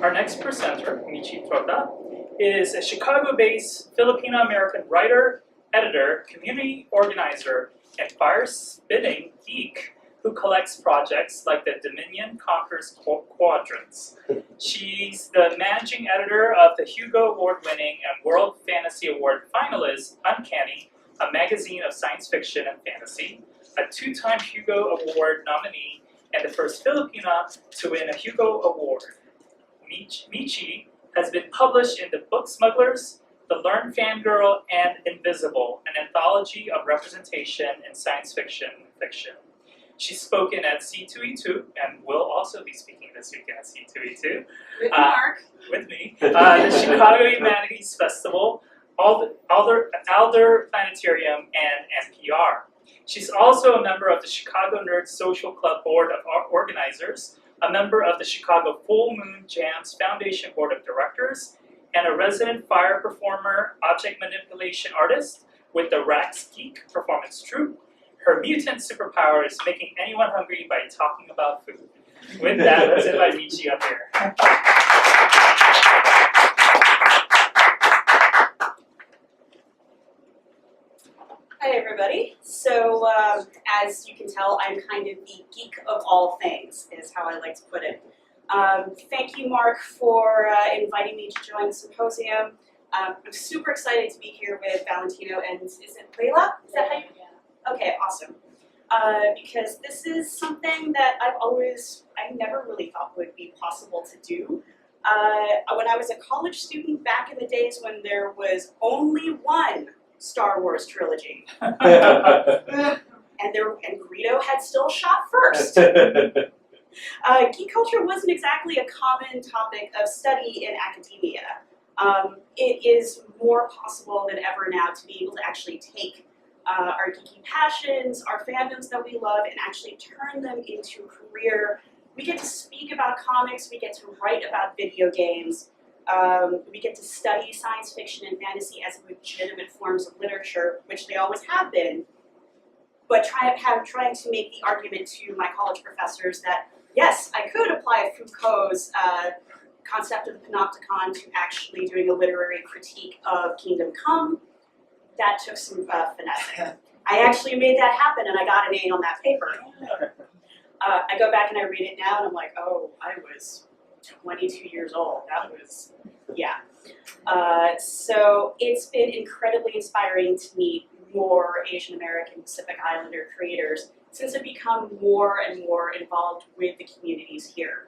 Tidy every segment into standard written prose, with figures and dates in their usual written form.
Our next presenter, Michi Trota, is a Chicago-based Filipino-American writer, editor, community organizer, and fire-spitting geek who collects projects like the Dominion Conquers Quadrants. She's the managing editor of the Hugo Award-winning and World Fantasy Award finalist Uncanny, a magazine of science fiction and fantasy, a two-time Hugo Award nominee, and the first Filipina to win a Hugo Award. Michi has been published in The Book Smugglers, The Learned Fangirl, and Invisible, an anthology of representation in science fiction and fiction. She's spoken at C2E2 and will also be speaking this weekend at C2E2. With Mark. With me. The Chicago Humanities Festival, Alder Planetarium, and NPR. She's also a member of the Chicago Nerd Social Club Board of Organizers, a member of the Chicago Full Moon Jams Foundation Board of Directors, and a resident fire performer, object manipulation artist with the Rax Geek performance troupe. Her mutant superpower is making anyone hungry by talking about food. With that, let's invite Michi up here. Hi everybody. So as you can tell, I'm kind of the geek of all things, is how I like to put it. Thank you, Mark, for inviting me to join the symposium. I'm super excited to be here with Valentino and is it Layla? Is that how you? Okay, awesome. Because this is something that I never really thought would be possible to do. When I was a college student back in the days when there was only one Star Wars trilogy, and Greedo had still shot first. Geek culture wasn't exactly a common topic of study in academia. It is more possible than ever now to be able to actually take our geeky passions, our fandoms that we love, and actually turn them into a career. We get to speak about comics, we get to write about video games, we get to study science fiction and fantasy as legitimate forms of literature, which they always have been, but trying to make the argument to my college professors that, yes, I could apply Foucault's concept of the panopticon to actually doing a literary critique of Kingdom Come. That took some finessing. I actually made that happen and I got an A on that paper. I go back and I read it now and I'm like, oh, I was 22 years old. That was, yeah. So it's been incredibly inspiring to meet more Asian American Pacific Islander creators since I've become more and more involved with the communities here.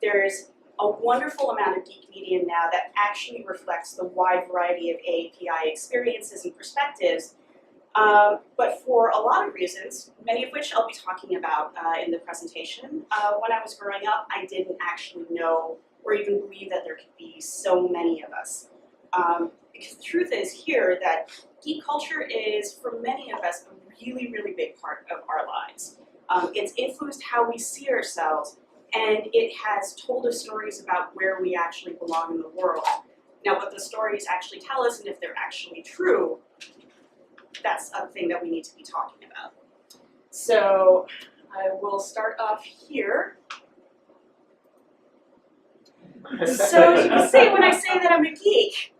There's a wonderful amount of geek media now that actually reflects the wide variety of API experiences and perspectives, but for a lot of reasons, many of which I'll be talking about in the presentation. When I was growing up, I didn't actually know or even believe that there could be so many of us. Because the truth is here that geek culture is, for many of us, a really, really big part of our lives. It's influenced how we see ourselves, and it has told us stories about where we actually belong in the world. Now, what the stories actually tell us, and if they're actually true, that's a thing that we need to be talking about. So I will start off here. So as you can see, when I say that I'm a geek,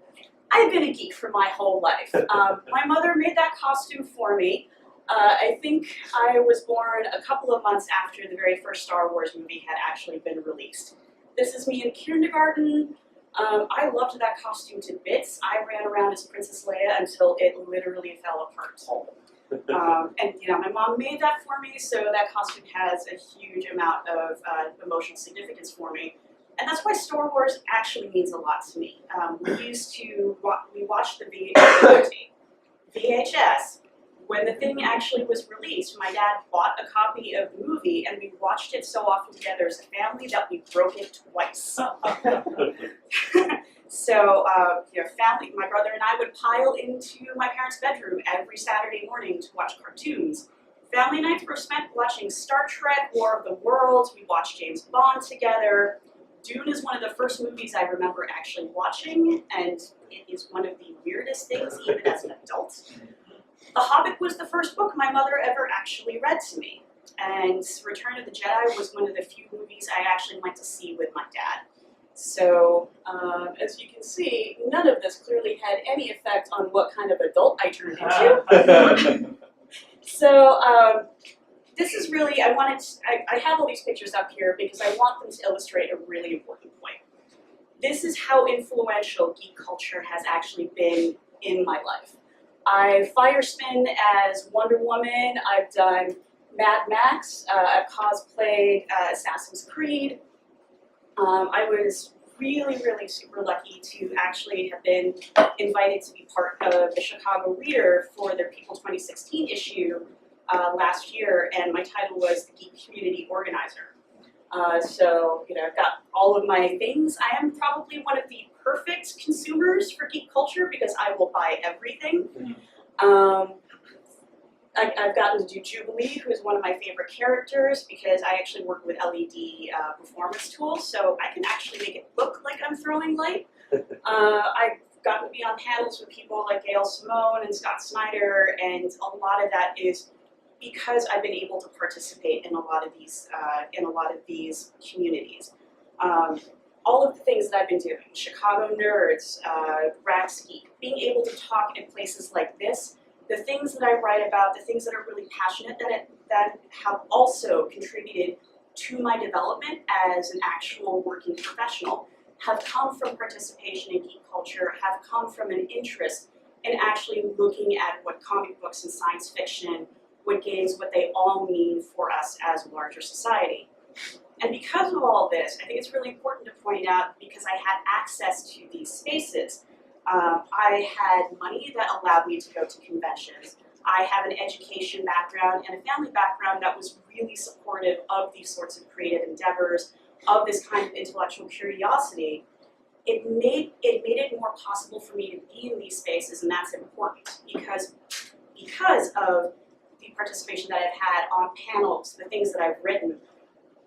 I've been a geek for my whole life. My mother made that costume for me. I think I was born a couple of months after the very first Star Wars movie had actually been released. This is me in kindergarten. I loved that costume to bits. I ran around as Princess Leia until it literally fell apart. And you know, my mom made that for me, so that costume has a huge amount of emotional significance for me. And that's why Star Wars actually means a lot to me. We watched the VHS. When the thing actually was released, my dad bought a copy of the movie and we watched it so often together as a family that we broke it twice. So, you know, my brother and I would pile into my parents' bedroom every Saturday morning to watch cartoons. Family nights were spent watching Star Trek, War of the Worlds. We watched James Bond together. Dune is one of the first movies I remember actually watching, and it is one of the weirdest things even as an adult. The Hobbit was the first book my mother ever actually read to me. And Return of the Jedi was one of the few movies I actually went to see with my dad. So, as you can see, none of this clearly had any effect on what kind of adult I turned into. So, this is really, I have all these pictures up here because I want them to illustrate a really important point. This is how influential geek culture has actually been in my life. I fire spin as Wonder Woman, I've done Mad Max, I've cosplayed Assassin's Creed. I was really super lucky to actually have been invited to be part of the Chicago Reader for their People 2016 issue last year, and my title was the Geek Community Organizer. So, I've got all of my things. I am probably one of the perfect consumers for geek culture because I will buy everything. I've gotten to do Jubilee, who is one of my favorite characters, because I actually work with LED performance tools, so I can actually make it look like I'm throwing light. I've gotten to be on panels with people like Gail Simone and Scott Snyder, and a lot of that is because I've been able to participate in a lot of these communities. All of the things that I've been doing, Chicago Nerds, Geek, being able to talk in places like this, the things that I write about, the things that are really passionate that have also contributed to my development as an actual working professional, have come from participation in geek culture, have come from an interest in actually looking at what comic books and science fiction, what games, what they all mean for us as a larger society. And because of all this, I think it's really important to point out, because I had access to these spaces, I had money that allowed me to go to conventions. I have an education background and a family background that was really supportive of these sorts of creative endeavors, of this kind of intellectual curiosity. It made it more possible for me to be in these spaces, and that's important because of the participation that I've had on panels, the things that I've written.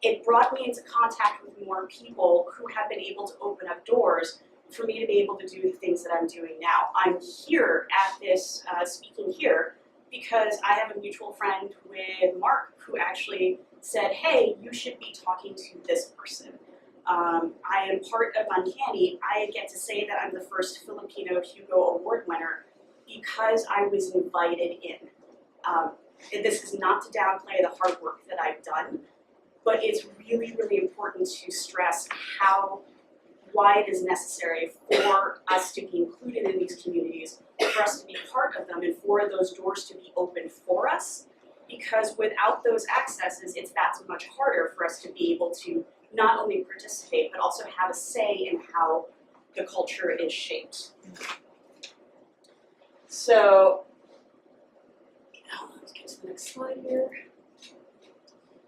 It brought me into contact with more people who have been able to open up doors for me to be able to do the things that I'm doing now. I'm here at this, speaking here, because I have a mutual friend with Mark who actually said, hey, you should be talking to this person. I am part of Uncanny. I get to say that I'm the first Filipino Hugo Award winner because I was invited in. This is not to downplay the hard work that I've done, but it's really important to stress why it is necessary for us to be included in these communities, for us to be part of them, and for those doors to be open for us. Because without those accesses, it's that much harder for us to be able to not only participate, but also have a say in how the culture is shaped. So, let's get to the next slide here.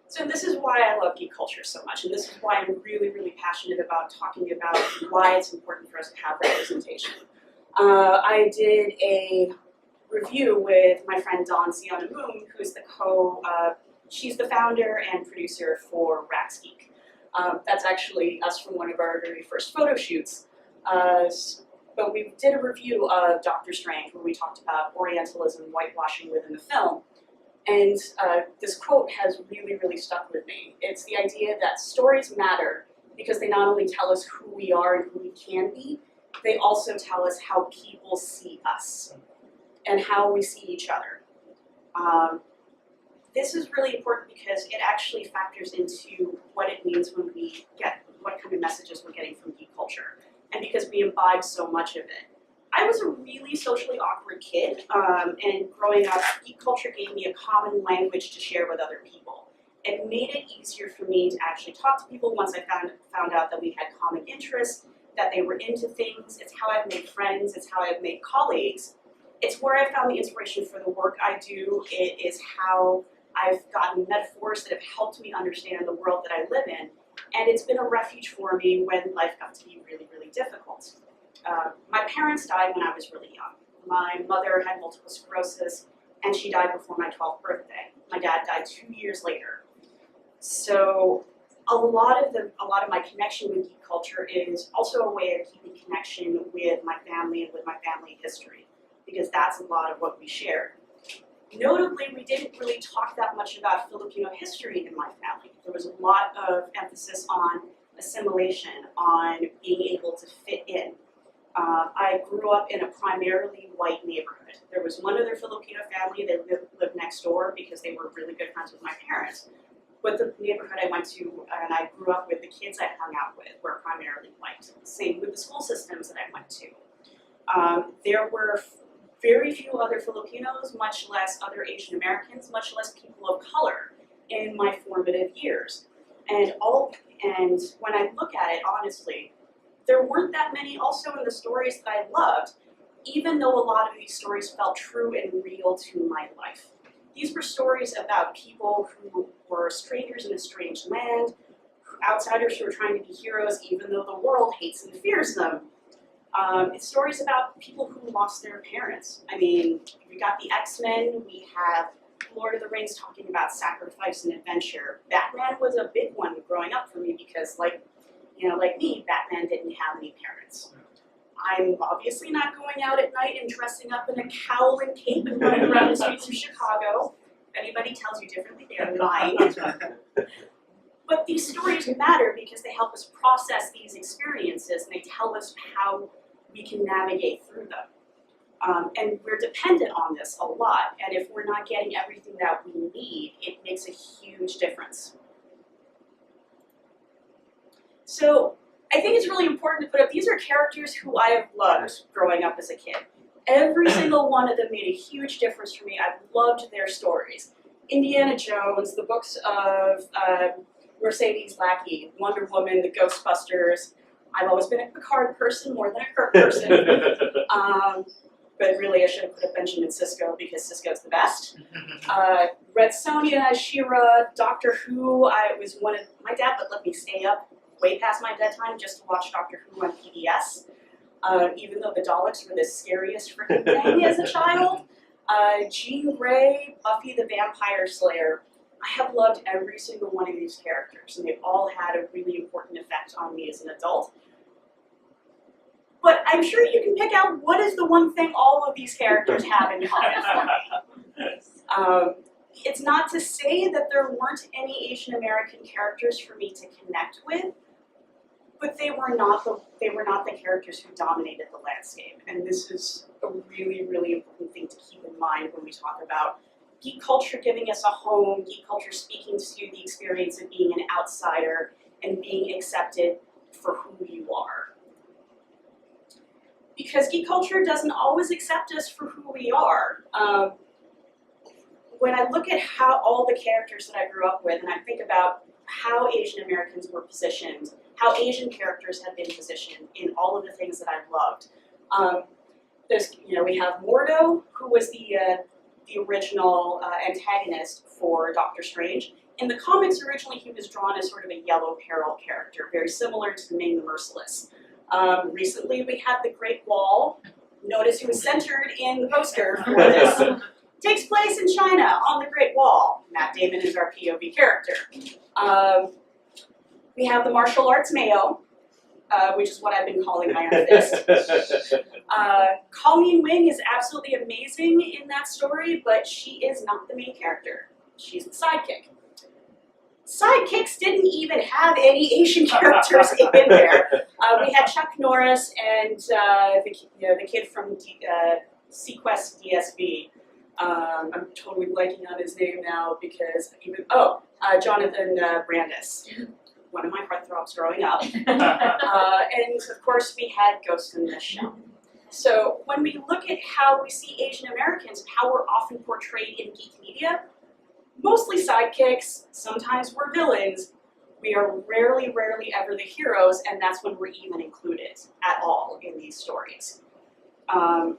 So this is why I love geek culture so much, and this is why I'm really passionate about talking about why it's important for us to have representation. I did a review with my friend Dawn Siona-Moon, who's she's the founder and producer for Geek. That's actually us from one of our very first photo shoots. But we did a review of Doctor Strange where we talked about Orientalism and whitewashing within the film. And this quote has really stuck with me. It's the idea that stories matter because they not only tell us who we are and who we can be, they also tell us how people see us and how we see each other. This is really important because it actually factors into what it means when we get, what kind of messages we're getting from geek culture, and because we imbibe so much of it. I was a really socially awkward kid, and growing up, geek culture gave me a common language to share with other people. It made it easier for me to actually talk to people once I found out that we had common interests, that they were into things. It's how I've made friends, it's how I've made colleagues. It's where I found the inspiration for the work I do. It is how I've gotten metaphors that have helped me understand the world that I live in, and it's been a refuge for me when life got to be really difficult. My parents died when I was really young. My mother had multiple sclerosis, and she died before my 12th birthday. My dad died 2 years later. So a lot of my connection with geek culture is also a way of keeping connection with my family and with my family history, because that's a lot of what we share. Notably, we didn't really talk that much about Filipino history in my family. There was a lot of emphasis on assimilation, on being able to fit in. I grew up in a primarily white neighborhood. There was one other Filipino family that lived next door because they were really good friends with my parents. But the neighborhood I went to and I grew up with, the kids I hung out with were primarily white. Same with the school systems that I went to. There were very few other Filipinos, much less other Asian Americans, much less people of color in my formative years. And when I look at it, honestly, there weren't that many also in the stories that I loved, even though a lot of these stories felt true and real to my life. These were stories about people who were strangers in a strange land, outsiders who were trying to be heroes even though the world hates and fears them. It's stories about people who lost their parents. I mean, we got the X-Men, we have Lord of the Rings talking about sacrifice and adventure. Batman was a big one growing up for me because, like me, Batman didn't have any parents. I'm obviously not going out at night and dressing up in a cowl and cape and running around the streets of Chicago. If anybody tells you differently, they are lying. But these stories matter because they help us process these experiences and they tell us how we can navigate through them. And we're dependent on this a lot, and if we're not getting everything that we need, it makes a huge difference. So I think it's really important to put up, these are characters who I have loved growing up as a kid. Every single one of them made a huge difference for me. I've loved their stories. Indiana Jones, the books of Mercedes Lackey, Wonder Woman, the Ghostbusters. I've always been a Picard person more than a Kirk person. But really I should have put up Benjamin Sisko because Sisko's the best. Red Sonja, She-Ra, Doctor Who. My dad would let me stay up way past my bedtime just to watch Doctor Who on PBS. Even though the Daleks were the scariest freaking thing as a child. Jean Grey, Buffy the Vampire Slayer. I have loved every single one of these characters, and they've all had a really important effect on me as an adult. But I'm sure you can pick out what is the one thing all of these characters have in common for me. It's not to say that there weren't any Asian American characters for me to connect with, but they were not the characters who dominated the landscape. And this is a really, really important thing to keep in mind when we talk about geek culture giving us a home, geek culture speaking to the experience of being an outsider and being accepted for who you are. Because geek culture doesn't always accept us for who we are. When I look at how all the characters that I grew up with, and I think about how Asian Americans were positioned, how Asian characters have been positioned in all of the things that I've loved. We have Mordo, who was the original antagonist for Doctor Strange. In the comics, originally he was drawn as sort of a Yellow Peril character, very similar to Ming the Merciless. Recently we had the Great Wall. Notice who was centered in the poster for this. Takes place in China on the Great Wall. Matt Damon is our POV character. We have the martial arts Mayo, which is what I've been calling my Iron Fist. Colleen Wing is absolutely amazing in that story, but she is not the main character. She's the sidekick. Sidekicks didn't even have any Asian characters in there. We had Chuck Norris and the kid from Sequest DSB. I'm totally blanking on his name now because Jonathan Brandis. One of my heartthrobs growing up. And of course we had Ghost in the Shell. So when we look at how we see Asian Americans and how we're often portrayed in geek media, mostly sidekicks, sometimes we're villains, we are rarely ever the heroes, and that's when we're even included at all in these stories. And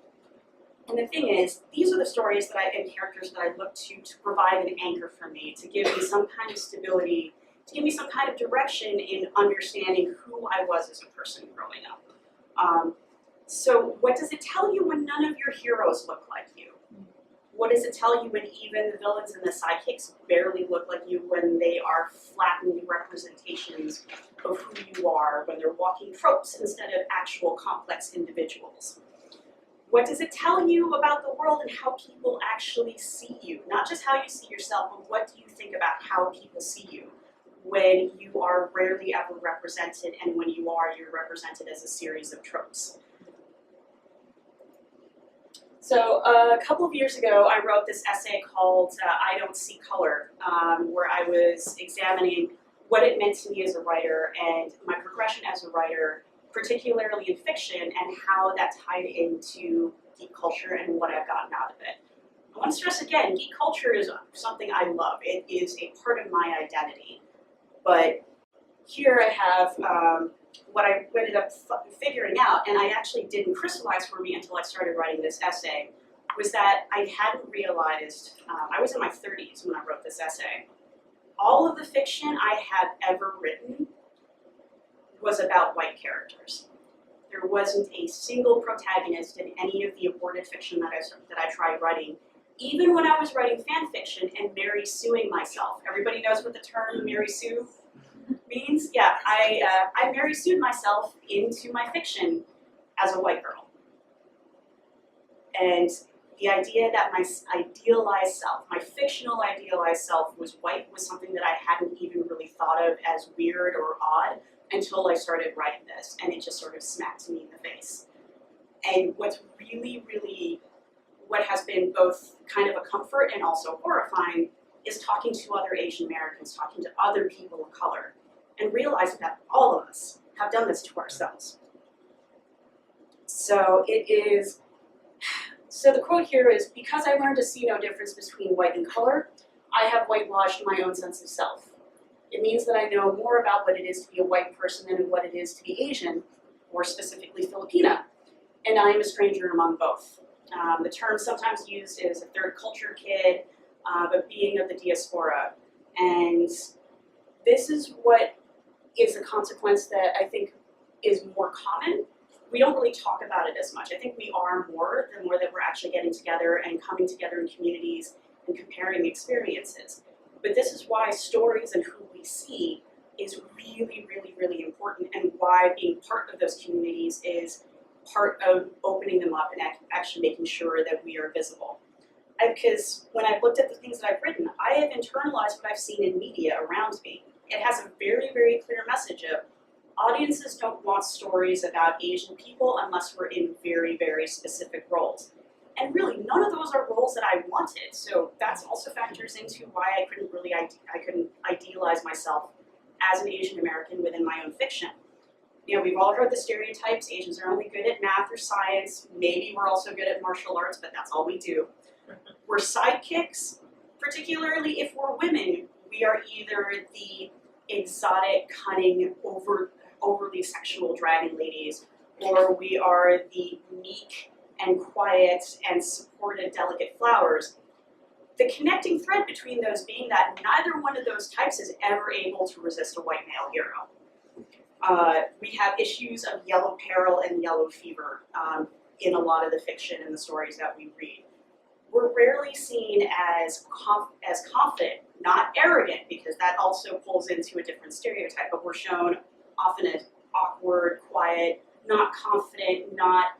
the thing is, these are the stories and characters that I look to provide an anchor for me, to give me some kind of stability, to give me some kind of direction in understanding who I was as a person growing up. So what does it tell you when none of your heroes look like you? What does it tell you when even the villains and the sidekicks barely look like you, when they are flattened representations of who you are, when they're walking tropes instead of actual complex individuals? What does it tell you about the world and how people actually see you? Not just how you see yourself, but what do you think about how people see you when you are rarely ever represented, and when you are, you're represented as a series of tropes. So a couple of years ago, I wrote this essay called I Don't See Color, where I was examining what it meant to me as a writer and my progression as a writer, particularly in fiction, and how that tied into geek culture and what I've gotten out of it. I want to stress again, geek culture is something I love. It is a part of my identity. But here I have what I ended up figuring out, and I actually didn't crystallize for me until I started writing this essay, was that I hadn't realized, I was in my 30s when I wrote this essay. All of the fiction I had ever written was about white characters. There wasn't a single protagonist in any of the aborted fiction that I tried writing, even when I was writing fan fiction and Mary Suing myself. Everybody knows what the term Mary Sue means? Yeah, I Mary Sued myself into my fiction as a white girl. And the idea that my idealized self, my fictional idealized self was white was something that I hadn't even really thought of as weird or odd until I started writing this, and it just sort of smacked me in the face. And what's really, really, what has been both kind of a comfort and also horrifying is talking to other Asian Americans, talking to other people of color, and realizing that all of us have done this to ourselves. So the quote here is, because I learned to see no difference between white and color, I have whitewashed my own sense of self. It means that I know more about what it is to be a white person than what it is to be Asian, or specifically Filipina, and I am a stranger among both. The term sometimes used is a third culture kid, but being of the diaspora. And this is what is a consequence that I think is more common. We don't really talk about it as much. I think we are more, the more that we're actually getting together and coming together in communities and comparing experiences. But this is why stories and who we see is really, really, really important, and why being part of those communities is part of opening them up and actually making sure that we are visible. Because when I've looked at the things that I've written, I have internalized what I've seen in media around me. It has a very, very clear message of audiences don't want stories about Asian people unless we're in very, very specific roles. And really, none of those are roles that I wanted. So that also factors into why I couldn't idealize myself as an Asian American within my own fiction. You know, we've all heard the stereotypes. Asians are only good at math or science. Maybe we're also good at martial arts, but that's all we do. We're sidekicks, particularly if we're women. We are either the exotic, cunning, overly sexual dragon ladies, or we are the meek and quiet and supported delicate flowers. The connecting thread between those being that neither one of those types is ever able to resist a white male hero. We have issues of yellow peril and yellow fever in a lot of the fiction and the stories that we read. We're rarely seen as confident, not arrogant, because that also pulls into a different stereotype, but we're shown often as awkward, quiet, not confident, not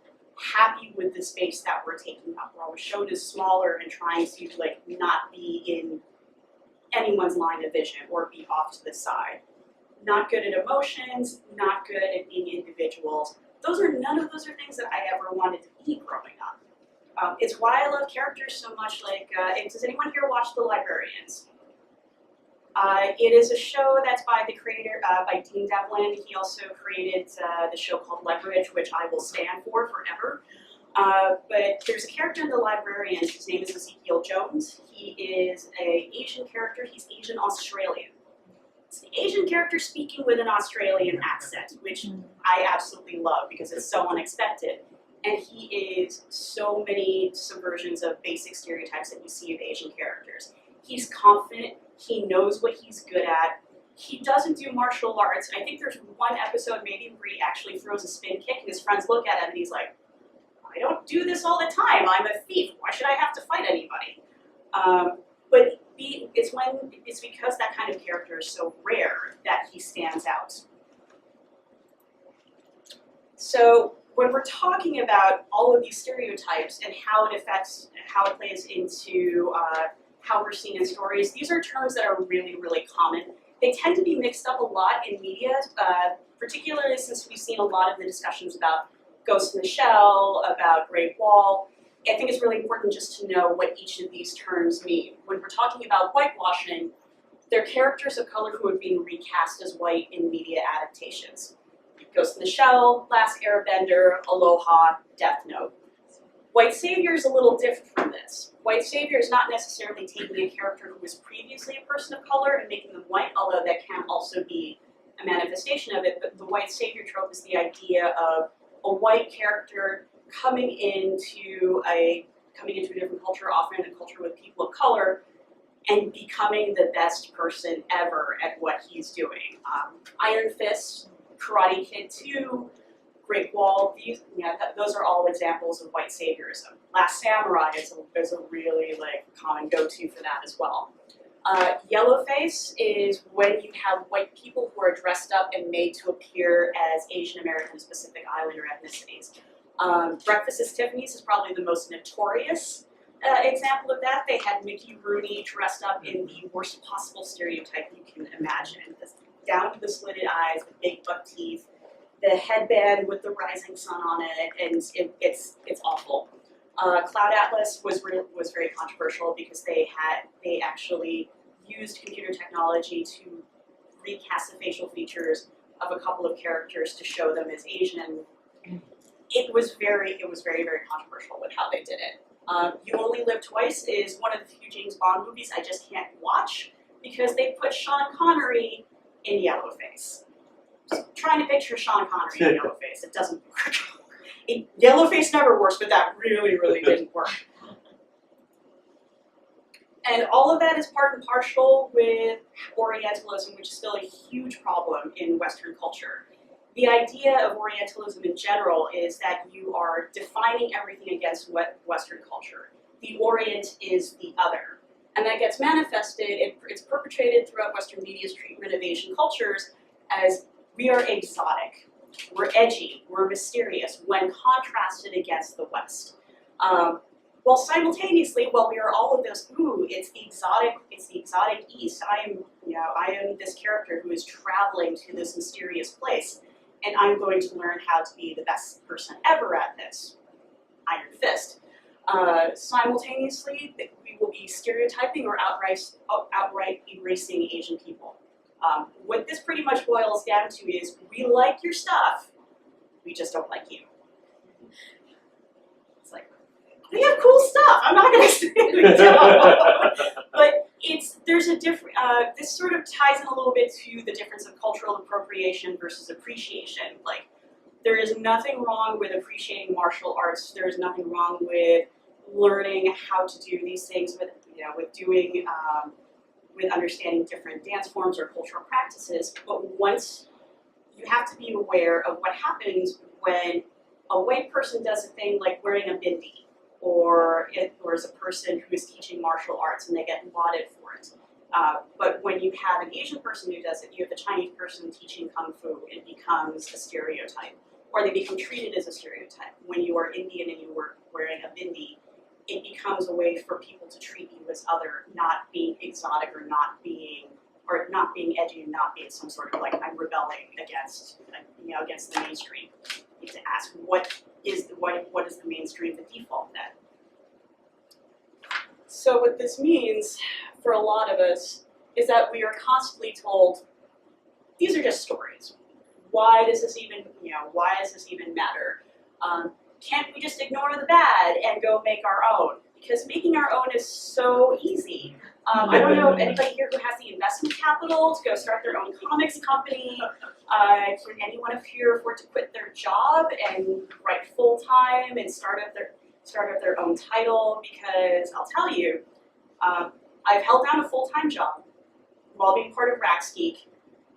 happy with the space that we're taking up. We're always shown as smaller and trying to not be in anyone's line of vision or be off to the side. Not good at emotions, not good at being individuals. None of those are things that I ever wanted to be growing up. It's why I love characters so much. Does anyone here watch The Librarians? It is a show that's by the creator, by Dean Devlin. He also created the show called Leverage, which I will stand for forever. But there's a character in The Librarians. His name is Ezekiel Jones. He is an Asian character. He's Asian Australian. It's the Asian character speaking with an Australian accent, which I absolutely love because it's so unexpected. And he is so many subversions of basic stereotypes that you see of Asian characters. He's confident. He knows what he's good at. He doesn't do martial arts. I think there's one episode maybe where he actually throws a spin kick and his friends look at him and he's like, I don't do this all the time. I'm a thief. Why should I have to fight anybody? But it's because that kind of character is so rare that he stands out. So when we're talking about all of these stereotypes and how it affects, how it plays into how we're seen in stories, these are terms that are really, really common. They tend to be mixed up a lot in media, particularly since we've seen a lot of the discussions about Ghost in the Shell, about Great Wall. I think it's really important just to know what each of these terms mean. When we're talking about whitewashing, they're characters of color who are being recast as white in media adaptations. Ghost in the Shell, Last Airbender, Aloha, Death Note. White Savior is a little different from this. White Savior is not necessarily taking a character who was previously a person of color and making them white, although that can also be a manifestation of it, but the White Savior trope is the idea of a white character coming into a different culture, often a culture with people of color, and becoming the best person ever at what he's doing. Iron Fist, Karate Kid 2, Great Wall, those are all examples of white saviorism. Last Samurai is a really common go-to for that as well. Yellowface is when you have white people who are dressed up and made to appear as Asian Americans, Pacific Islander ethnicities. Breakfast at Tiffany's is probably the most notorious example of that. They had Mickey Rooney dressed up in the worst possible stereotype you can imagine. Down to the slitted eyes, the big buck teeth, the headband with the rising sun on it, and it's awful. Cloud Atlas was very controversial because they actually used computer technology to recast the facial features of a couple of characters to show them as Asian. It was very, very controversial with how they did it. You Only Live Twice is one of the few James Bond movies I just can't watch because they put Sean Connery in Yellowface. Just trying to picture Sean Connery in Yellowface, it doesn't work. Yellowface never works, but that really didn't work. And all of that is part and parcel with Orientalism, which is still a huge problem in Western culture. The idea of Orientalism in general is that you are defining everything against Western culture. The Orient is the other. And that gets manifested, it's perpetrated throughout Western media's treatment of Asian cultures as we are exotic, we're edgy, we're mysterious when contrasted against the West. While simultaneously, while we are all of this, it's the exotic East. I am this character who is traveling to this mysterious place, and I'm going to learn how to be the best person ever at this. Iron Fist. Simultaneously, we will be stereotyping or outright erasing Asian people. What this pretty much boils down to is, we like your stuff, we just don't like you. It's like, we have cool stuff, I'm not going to say we don't. But there's a different, this sort of ties in a little bit to the difference of cultural appropriation versus appreciation. Like, there is nothing wrong with appreciating martial arts, there is nothing wrong with learning how to do these things, with understanding different dance forms or cultural practices, but once you have to be aware of what happens when a white person does a thing like wearing a bindi, or is a person who is teaching martial arts and they get lauded for it. But when you have an Asian person who does it, you have a Chinese person teaching Kung Fu, it becomes a stereotype, or they become treated as a stereotype. When you are Indian and you are wearing a bindi, it becomes a way for people to treat you as other, not being exotic or not being edgy and not being some sort of like, I'm rebelling against the mainstream. You have to ask, what is the mainstream, the default then? So what this means for a lot of us is that we are constantly told, these are just stories. Why does this even matter? Can't we just ignore the bad and go make our own? Because making our own is so easy. I don't know if anybody here who has the investment capital to go start their own comics company. Can anyone up here afford to quit their job and write full time and start up their own title? Because I'll tell you, I've held down a full-time job while being part of Geek,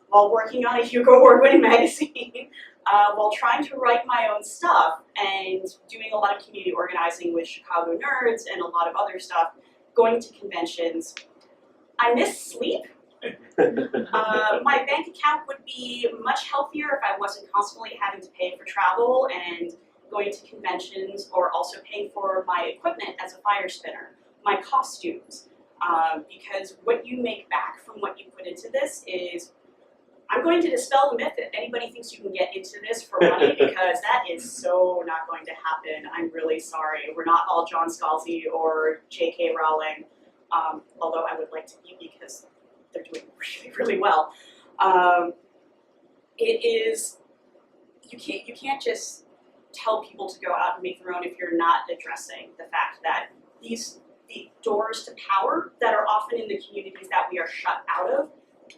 while working on a Hugo Award-winning magazine, while trying to write my own stuff and doing a lot of community organizing with Chicago Nerds and a lot of other stuff, going to conventions. I miss sleep. My bank account would be much healthier if I wasn't constantly having to pay for travel and going to conventions, or also paying for my equipment as a fire spinner, my costumes. Because what you make back from what you put into this is, I'm going to dispel the myth that anybody thinks you can get into this for money, because that is so not going to happen. I'm really sorry. We're not all John Scalzi or J.K. Rowling, although I would like to be, because they're doing really, really well. It is, you can't just tell people to go out and make their own if you're not addressing the fact that the doors to power that are often in the communities that we are shut out of,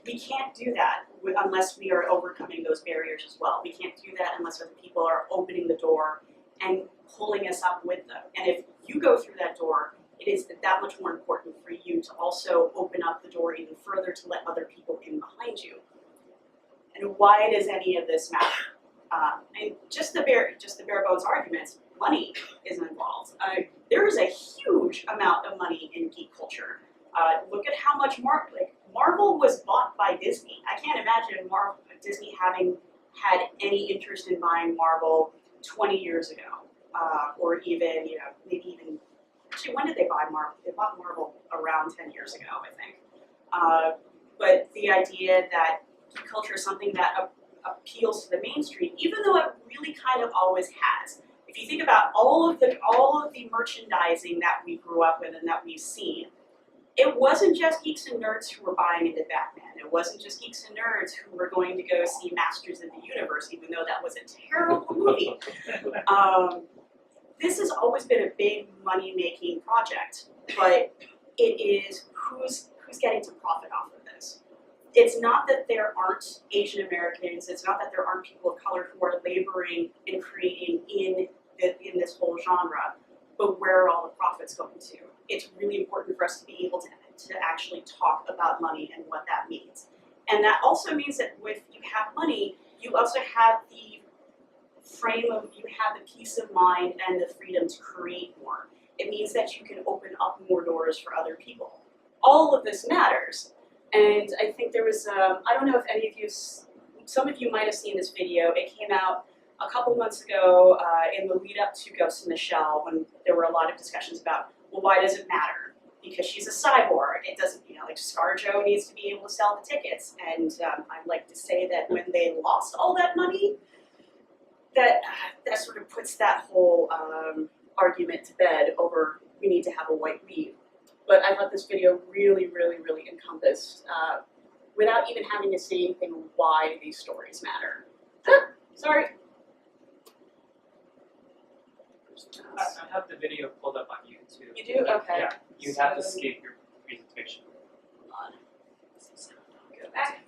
we can't do that unless we are overcoming those barriers as well. We can't do that unless other people are opening the door and pulling us up with them. And if you go through that door, it is that much more important for you to also open up the door even further to let other people in behind you. And why does any of this matter? And just the bare bones arguments, money is involved. There is a huge amount of money in geek culture. Look at how much Marvel was bought by Disney. I can't imagine Disney having had any interest in buying Marvel 20 years ago, or even, maybe even, actually, when did they buy Marvel? They bought Marvel around 10 years ago, I think. But the idea that geek culture is something that appeals to the mainstream, even though it really kind of always has. If you think about all of the merchandising that we grew up with and that we've seen, it wasn't just geeks and nerds who were buying into Batman. It wasn't just geeks and nerds who were going to go see Masters of the Universe, even though that was a terrible movie. This has always been a big money-making project, but it is who's getting to profit off of this. It's not that there aren't Asian Americans, it's not that there aren't people of color who are laboring and creating in this whole genre, but where are all the profits going to? It's really important for us to be able to actually talk about money and what that means. And that also means that if you have money, you also have the peace of mind and the freedom to create more. It means that you can open up more doors for other people. All of this matters. And I think there was, I don't know if any of you, some of you might have seen this video. It came out a couple months ago in the lead up to Ghost in the Shell, when there were a lot of discussions about, well, why does it matter? Because she's a cyborg. It doesn't, like ScarJo needs to be able to sell the tickets. And I'd like to say that when they lost all that money, that sort of puts that whole argument to bed over we need to have a white lead. But I thought this video really, really, really encompassed, without even having to say anything, why these stories matter. Sorry. I have the video pulled up on YouTube. You do? Okay. Yeah, you have to skip your presentation. Hold on. Go back.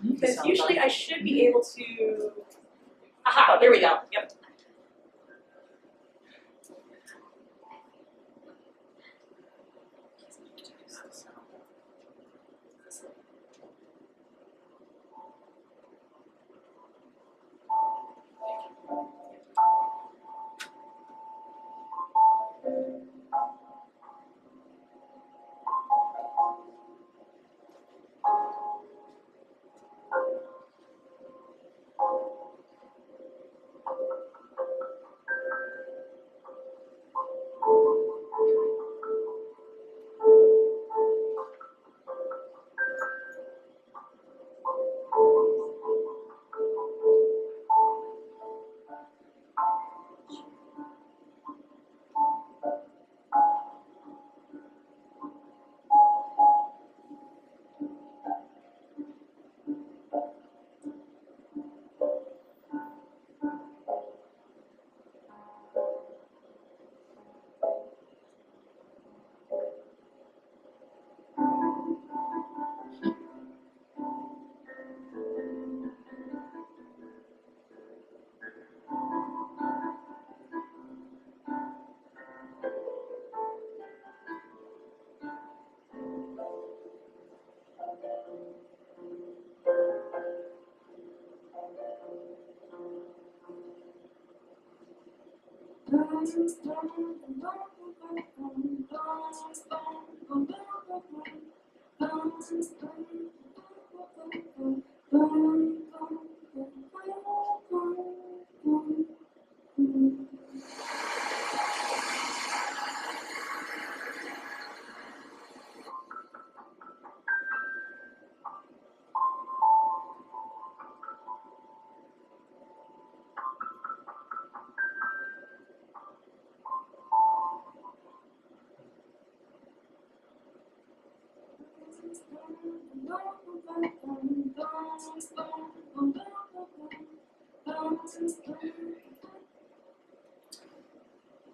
Because usually I should be able to. Aha, there we go. Yep.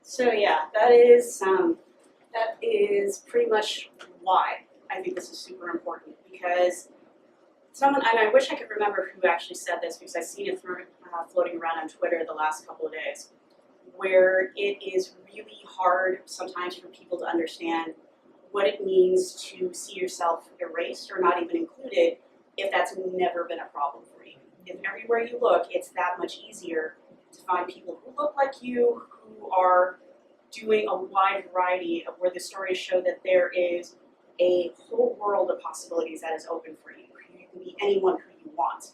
So yeah, that is pretty much why I think this is super important, because someone, and I wish I could remember who actually said this, because I've seen it floating around on Twitter the last couple of days, where it is really hard sometimes for people to understand what it means to see yourself erased or not even included if that's never been a problem for you. If everywhere you look, it's that much easier to find people who look like you, who are doing a wide variety of where the stories show that there is a whole world of possibilities that is open for you. You can be anyone who you want.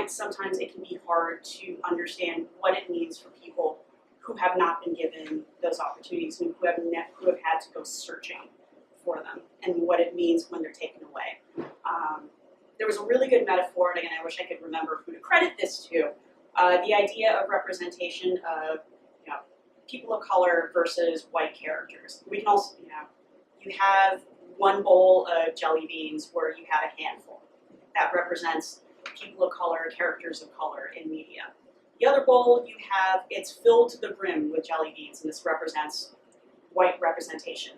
Sometimes it can be hard to understand what it means for people who have not been given those opportunities and who have had to go searching for them, and what it means when they're taken away. There was a really good metaphor, and again, I wish I could remember who to credit this to. The idea of representation of people of color versus white characters. We can also, you have one bowl of jelly beans where you have a handful. That represents people of color, characters of color in media. The other bowl you have, it's filled to the brim with jelly beans, and this represents white representation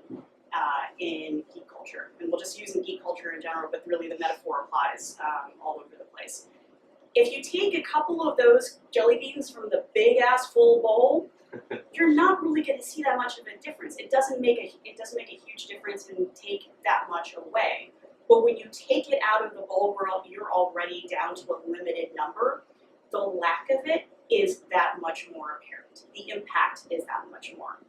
in geek culture. And we'll just use in geek culture in general, but really the metaphor applies all over the place. If you take a couple of those jelly beans from the big ass full bowl, you're not really going to see that much of a difference. It doesn't make a huge difference and take that much away. But when you take it out of the bowl where you're already down to a limited number, the lack of it is that much more apparent. The impact is that much more.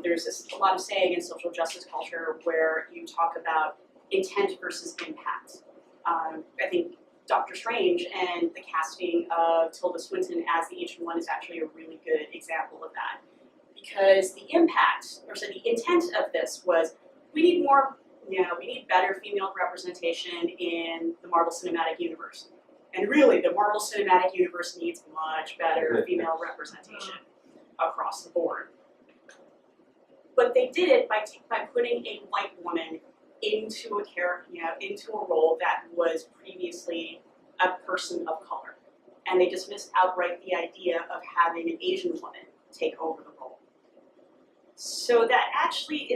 There's a lot of saying in social justice culture where you talk about intent versus impact. I think Dr. Strange and the casting of Tilda Swinton as the Ancient One is actually a really good example of that. Because the intent of this was, we need better female representation in the Marvel Cinematic Universe. And really, the Marvel Cinematic Universe needs much better female representation across the board. But they did it by putting a white woman into a character, into a role that was previously a person of color. And they dismissed outright the idea of having an Asian woman take over the role. So that actually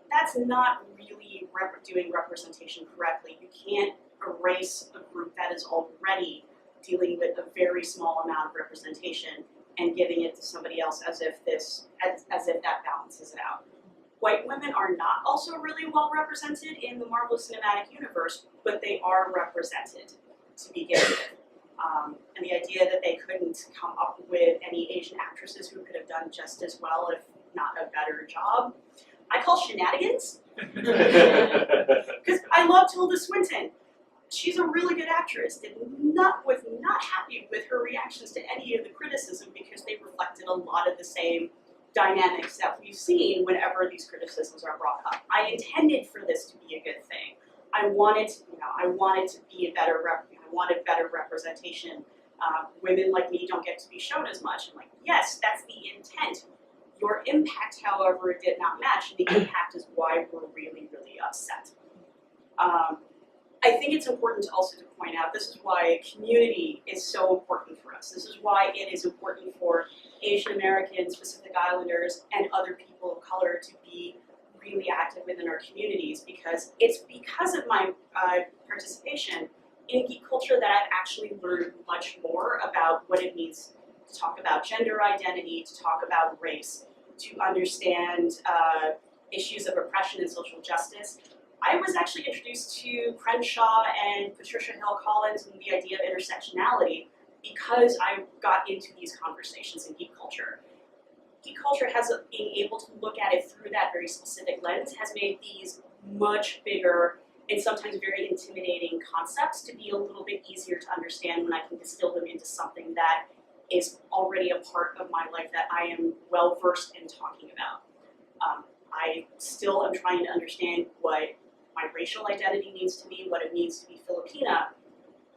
that's not really doing representation correctly. You can't erase a group that is already dealing with a very small amount of representation and giving it to somebody else as if that balances it out. White women are not also really well represented in the Marvel Cinematic Universe, but they are represented to begin with. And the idea that they couldn't come up with any Asian actresses who could have done just as well, if not a better job, I call shenanigans. Because I love Tilda Swinton. She's a really good actress. Was not happy with her reactions to any of the criticism because they reflected a lot of the same dynamics that we've seen whenever these criticisms are brought up. I intended for this to be a good thing. I wanted to be I wanted better representation. Women like me don't get to be shown as much. I'm like, yes, that's the intent. Your impact, however, did not match. The impact is why we're really, really upset. I think it's important to also point out, this is why community is so important for us. This is why it is important for Asian Americans, Pacific Islanders, and other people of color to be really active within our communities, because it's because of my participation in geek culture that I've actually learned much more about what it means to talk about gender identity, to talk about race, to understand issues of oppression and social justice. I was actually introduced to Crenshaw and Patricia Hill Collins and the idea of intersectionality because I got into these conversations in geek culture. Geek culture being able to look at it through that very specific lens has made these much bigger and sometimes very intimidating concepts to be a little bit easier to understand when I can distill them into something that is already a part of my life that I am well versed in talking about. I still am trying to understand what my racial identity means to me, what it means to be Filipina,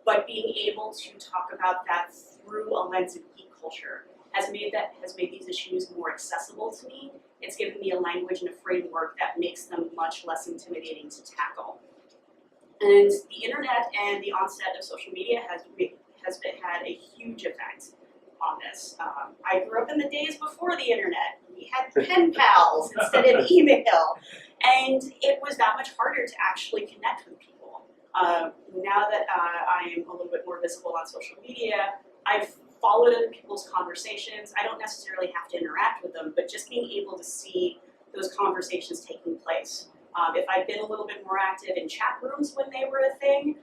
but being able to talk about that through a lens of geek culture has made these issues more accessible to me. It's given me a language and a framework that makes them much less intimidating to tackle. And the internet and the onset of social media had a huge effect on this. I grew up in the days before the internet. We had pen pals instead of email, and it was that much harder to actually connect with people. Now that I am a little bit more visible on social media, I've followed other people's conversations. I don't necessarily have to interact with them, but just being able to see those conversations taking place. If I'd been a little bit more active in chat rooms when they were a thing,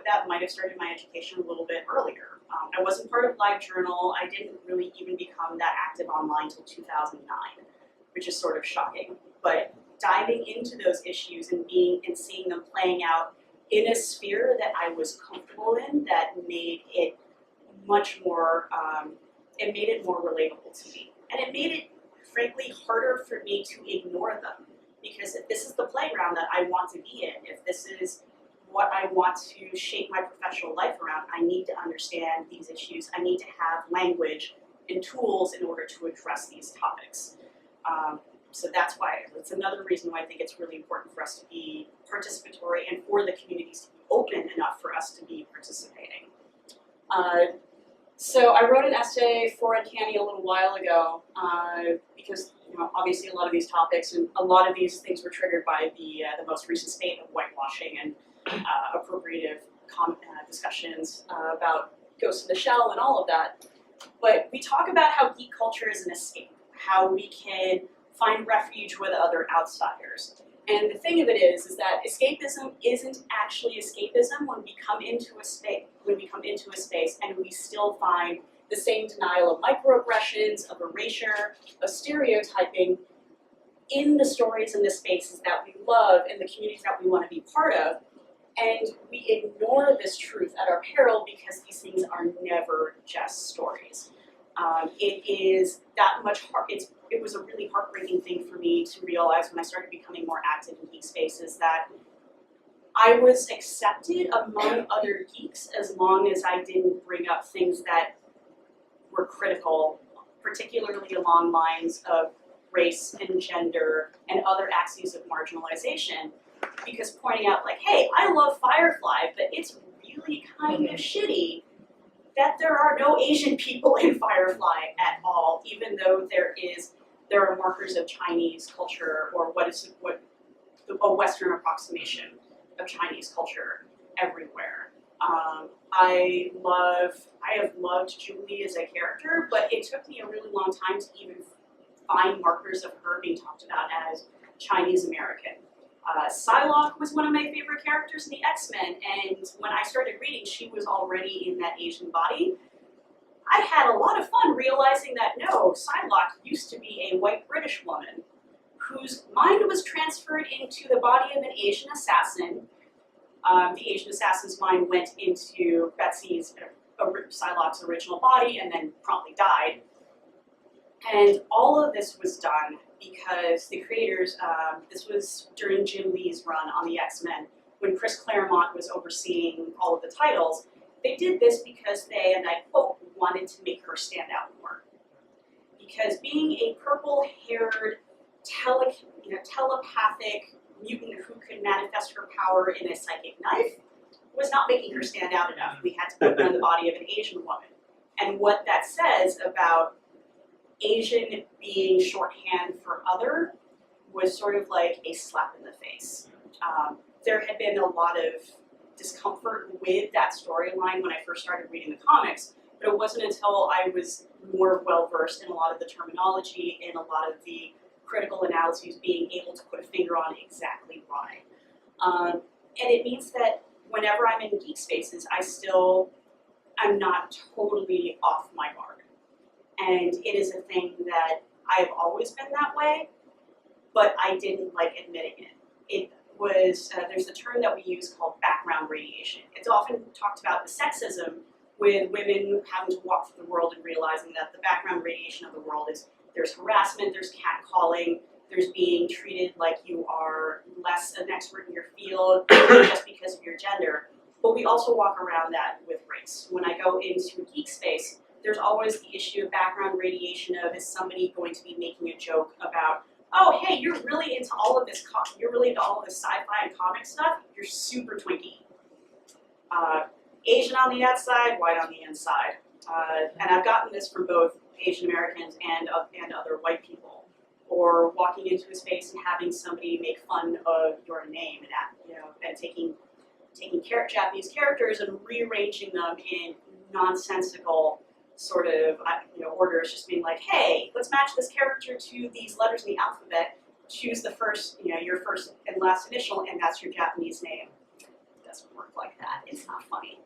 that might have started my education a little bit earlier. I wasn't part of LiveJournal. I didn't really even become that active online until 2009, which is sort of shocking. But diving into those issues and seeing them playing out in a sphere that I was comfortable in, that made it much more, it made it more relatable to me. And it made it, frankly, harder for me to ignore them. Because if this is the playground that I want to be in, if this is what I want to shape my professional life around, I need to understand these issues. I need to have language and tools in order to address these topics. So that's another reason why I think it's really important for us to be participatory and for the communities to be open enough for us to be participating. So I wrote an essay for Uncanny a little while ago because obviously a lot of these topics and a lot of these things were triggered by the most recent spate of whitewashing and appropriative discussions about Ghost in the Shell and all of that. But we talk about how geek culture is an escape, how we can find refuge with other outsiders. And the thing of it is that escapism isn't actually escapism when we come into a space and we still find the same denial of microaggressions, of erasure, of stereotyping in the stories and the spaces that we love and the communities that we want to be part of. And we ignore this truth at our peril because these things are never just stories. It is that much it was a really heartbreaking thing for me to realize when I started becoming more active in geek spaces that I was accepted among other geeks as long as I didn't bring up things that were critical, particularly along lines of race and gender and other axes of marginalization. Because pointing out like, hey, I love Firefly, but it's really kind of shitty that there are no Asian people in Firefly at all, even though there are markers of Chinese culture or a Western approximation of Chinese culture everywhere. I have loved Julie as a character, but it took me a really long time to even find markers of her being talked about as Chinese American. Psylocke was one of my favorite characters in the X-Men, and when I started reading, she was already in that Asian body. I had a lot of fun realizing that no, Psylocke used to be a white British woman whose mind was transferred into the body of an Asian assassin. The Asian assassin's mind went into Psylocke's original body and then promptly died. And all of this was done because the creators, this was during Jim Lee's run on the X-Men, when Chris Claremont was overseeing all of the titles. They did this because they, and I quote, wanted to make her stand out more. Because being a purple-haired, telepathic mutant who could manifest her power in a psychic knife was not making her stand out enough. We had to put her in the body of an Asian woman. And what that says about Asian being shorthand for other was sort of like a slap in the face. There had been a lot of discomfort with that storyline when I first started reading the comics, but it wasn't until I was more well-versed in a lot of the terminology and a lot of the critical analyses being able to put a finger on exactly why. And it means that whenever I'm in geek spaces, I'm not totally off my guard. And it is a thing that I've always been that way, but I didn't like admitting it. It was, there's a term that we use called background radiation. It's often talked about the sexism with women having to walk through the world and realizing that the background radiation of the world is there's harassment, there's catcalling, there's being treated like you are less an expert in your field just because of your gender. But we also walk around that with race. When I go into a geek space, there's always the issue of background radiation of, is somebody going to be making a joke about, oh, hey, you're really into all of this sci-fi and comic stuff, you're super Twinkie. Asian on the outside, white on the inside. And I've gotten this from both Asian Americans and other white people. Or walking into a space and having somebody make fun of your name and taking Japanese characters and rearranging them in nonsensical sort of orders, just being like, hey, let's match this character to these letters in the alphabet. Choose the first, your first and last initial, and that's your Japanese name. It doesn't work like that. It's not funny.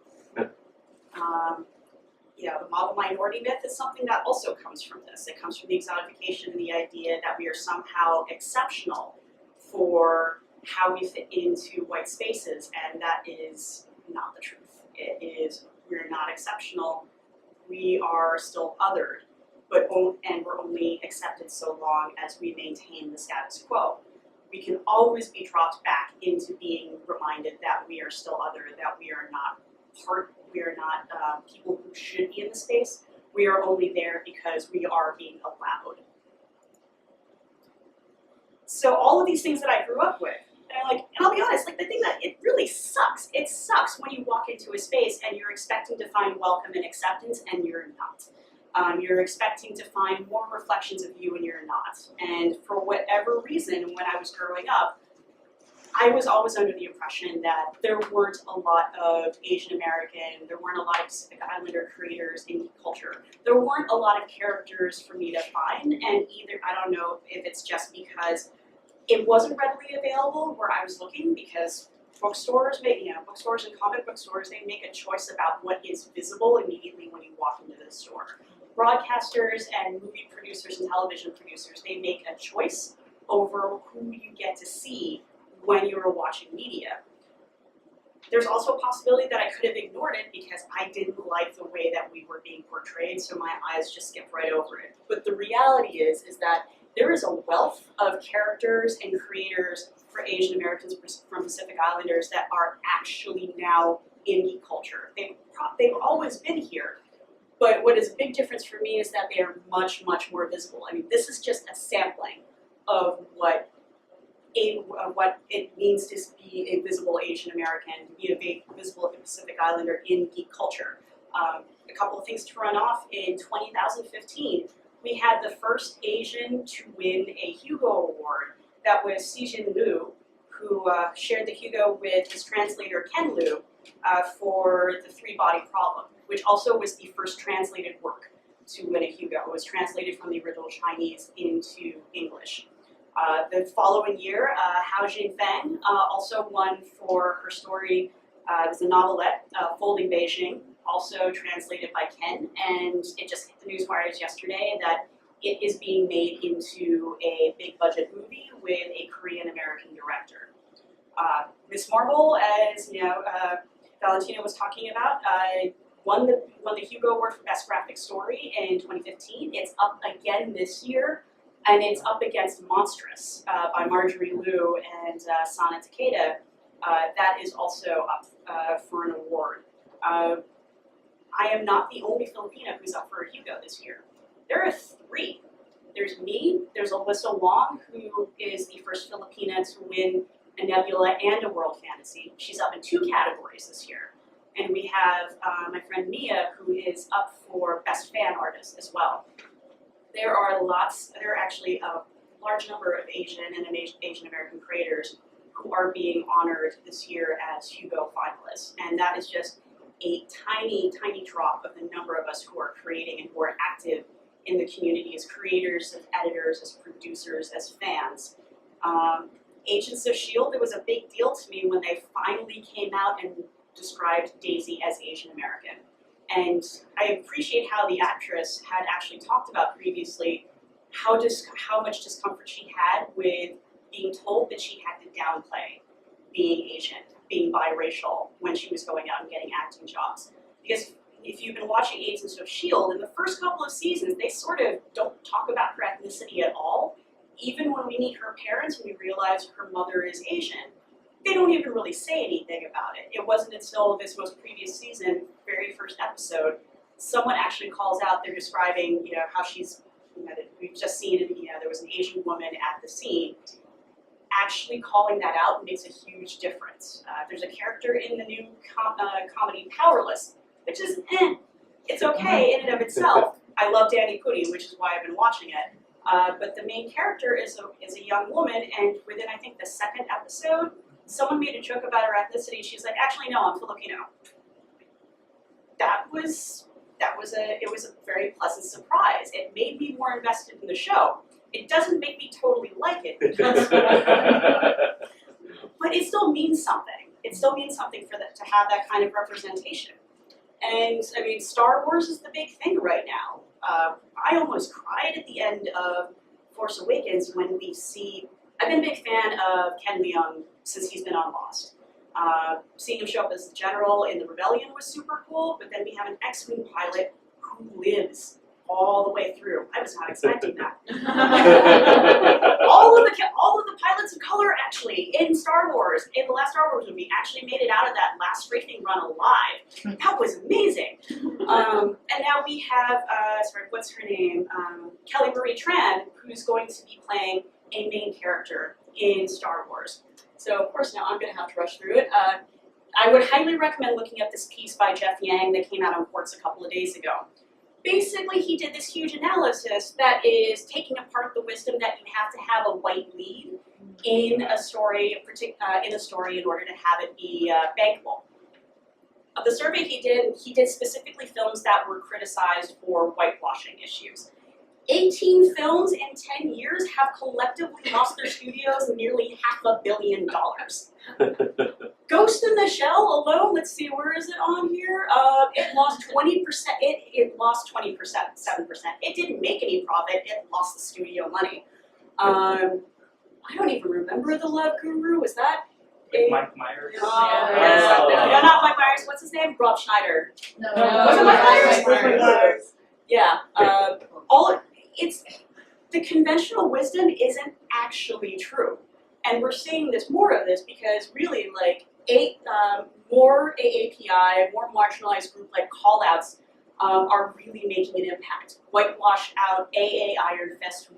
The model minority myth is something that also comes from this. It comes from the exotification and the idea that we are somehow exceptional for how we fit into white spaces, and that is not the truth. It is, we're not exceptional. We are still othered, and we're only accepted so long as we maintain the status quo. We can always be dropped back into being reminded that we are still other, that we are not people who should be in the space. We are only there because we are being allowed. So all of these things that I grew up with, and I'll be honest, the thing that it really sucks. It sucks when you walk into a space and you're expecting to find welcome and acceptance, and you're not. You're expecting to find more reflections of you, and you're not. And for whatever reason, when I was growing up, I was always under the impression that there weren't a lot of Asian American, there weren't a lot of Pacific Islander creators in geek culture. There weren't a lot of characters for me to find, and either, I don't know if it's just because it wasn't readily available where I was looking, because bookstores and comic book stores, they make a choice about what is visible immediately when you walk into the store. Broadcasters and movie producers and television producers, they make a choice over who you get to see when you were watching media. There's also a possibility that I could have ignored it because I didn't like the way that we were being portrayed, so my eyes just skipped right over it. But the reality is that there is a wealth of characters and creators for Asian Americans from Pacific Islanders that are actually now in geek culture. They've always been here, but what is a big difference for me is that they are much, much more visible. I mean, this is just a sampling of what it means to be a visible Asian American, to be a visible Pacific Islander in geek culture. A couple of things to run off. In 2015, we had the first Asian to win a Hugo Award. That was Xijin Liu, who shared the Hugo with his translator Ken Liu for The Three-Body Problem, which also was the first translated work to win a Hugo. It was translated from the original Chinese into English. The following year, Hao Jingfeng also won for her story. It was a novelette, Folding Beijing, also translated by Ken, and it just hit the newswires yesterday that it is being made into a big budget movie with a Korean American director. Miss Marvel, as Valentina was talking about, won the Hugo Award for Best Graphic Story in 2015. It's up again this year. And it's up against Monstrous by Marjorie Liu and Sana Takeda. That is also up for an award. I am not the only Filipina who's up for a Hugo this year. There are 3. There's me, there's Alyssa Wong, who is the first Filipina to win a Nebula and a World Fantasy. She's up in 2 categories this year. And we have my friend Mia, who is up for Best Fan Artist as well. There are actually a large number of Asian and Asian American creators who are being honored this year as Hugo finalists. And that is just a tiny, tiny drop of the number of us who are creating and who are active in the community as creators, as editors, as producers, as fans. Agents of S.H.I.E.L.D., it was a big deal to me when they finally came out and described Daisy as Asian American. And I appreciate how the actress had actually talked about previously how much discomfort she had with being told that she had to downplay being Asian, being biracial when she was going out and getting acting jobs. Because if you've been watching Agents of S.H.I.E.L.D., in the first couple of seasons, they sort of don't talk about her ethnicity at all. Even when we meet her parents and we realize her mother is Asian, they don't even really say anything about it. It wasn't until this most previous season, very first episode, someone actually calls out, they're describing, how she's, we've just seen, there was an Asian woman at the scene. actually calling that out makes a huge difference. There's a character in the new comedy Powerless, which is it's okay in and of itself. I love Danny Pudi, which is why I've been watching it. But the main character is a young woman, and within I think the second episode, someone made a joke about her ethnicity. She's like, actually no, I'm Filipino. It was a very pleasant surprise. It made me more invested in the show. It doesn't make me totally like it, but it still means something. It still means something for that to have that kind of representation. And I mean, Star Wars is the big thing right now. I almost cried at the end of Force Awakens when we see. I've been a big fan of Ken Leung since he's been on Lost. Seeing him show up as the general in the Rebellion was super cool, but then we have an X-Wing pilot who lives all the way through. I was not expecting that. all of the pilots of color actually in Star Wars, in the last Star Wars movie, actually made it out of that last strafing run alive. That was amazing. And now we have, what's her name? Kelly Marie Tran, who's going to be playing a main character in Star Wars. So of course now I'm going to have to rush through it. I would highly recommend looking at this piece by Jeff Yang that came out on Quartz a couple of days ago. Basically, he did this huge analysis that is taking apart the wisdom that you have to have a white lead in a story, in order to have it be bankable. The survey he did specifically films that were criticized for whitewashing issues. 18 films in 10 years have collectively lost their studios nearly $500 million. Ghost in the Shell alone, let's see, where is it on here? It lost 20%, it lost 20%, 7%. It didn't make any profit, it lost the studio money. I don't even remember the Love Guru, was that? Mike Myers. No, not Mike Myers, what's his name? Rob Schneider. No, Was it Mike Myers? Yeah, the conventional wisdom isn't actually true. And we're seeing more of this because really like more AAPI, more marginalized group like callouts are really making an impact. Whitewash out AA Iron Fist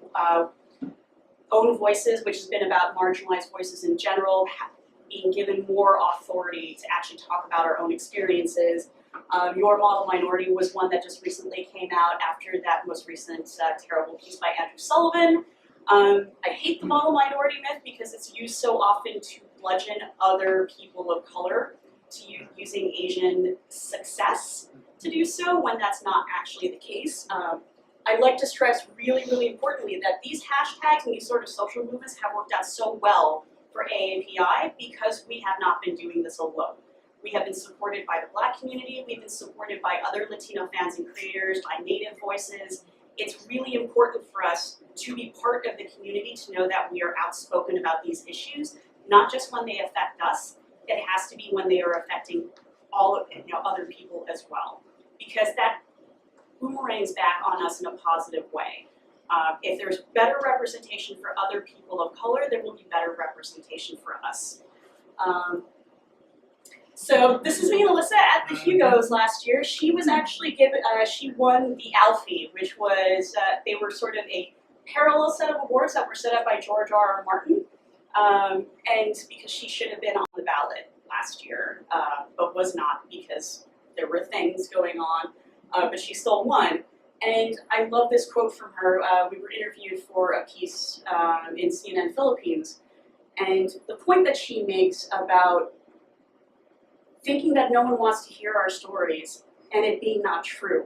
own voices, which has been about marginalized voices in general, being given more authority to actually talk about our own experiences. Your Model Minority was one that just recently came out after that most recent terrible piece by Andrew Sullivan. I hate the model minority myth because it's used so often to bludgeon other people of color to using Asian success to do so when that's not actually the case. I'd like to stress really, really importantly that these hashtags and these sort of social movements have worked out so well for AAPI because we have not been doing this alone. We have been supported by the Black community, we've been supported by other Latino fans and creators, by Native voices. It's really important for us to be part of the community to know that we are outspoken about these issues, not just when they affect us, it has to be when they are affecting all of other people as well. Because that boomerangs back on us in a positive way. If there's better representation for other people of color, there will be better representation for us. So this is me and Alyssa at the Hugos last year. She was actually given, she won the Alfie, which was, they were sort of a parallel set of awards that were set up by George R.R. Martin. And because she should have been on the ballot last year, but was not because there were things going on, but she still won. And I love this quote from her. We were interviewed for a piece in CNN Philippines, and the point that she makes about thinking that no one wants to hear our stories and it being not true.